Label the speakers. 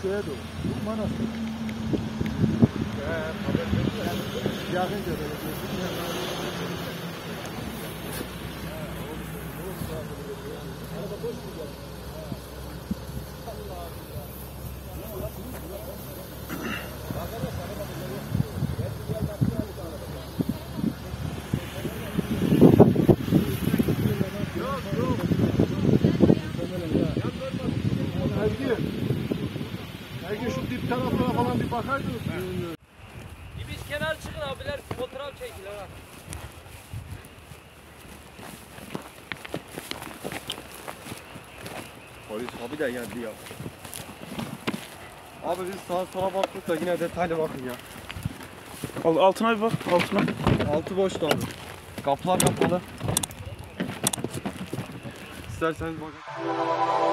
Speaker 1: köye doğru. Bu manastır. Yakınca belediyesi. Belki şu dip taraflara falan bir bakaydınız.
Speaker 2: Biz kenar çıkın abiler, fotoğraf çekin ha.
Speaker 3: Polis abi de geldi ya. Abi biz sağa sola baktık da yine detaylı bakın ya.
Speaker 4: Altına bir bak, altına.
Speaker 3: Altı boştu abi. Kapılar kapalı. İsterseniz bakın.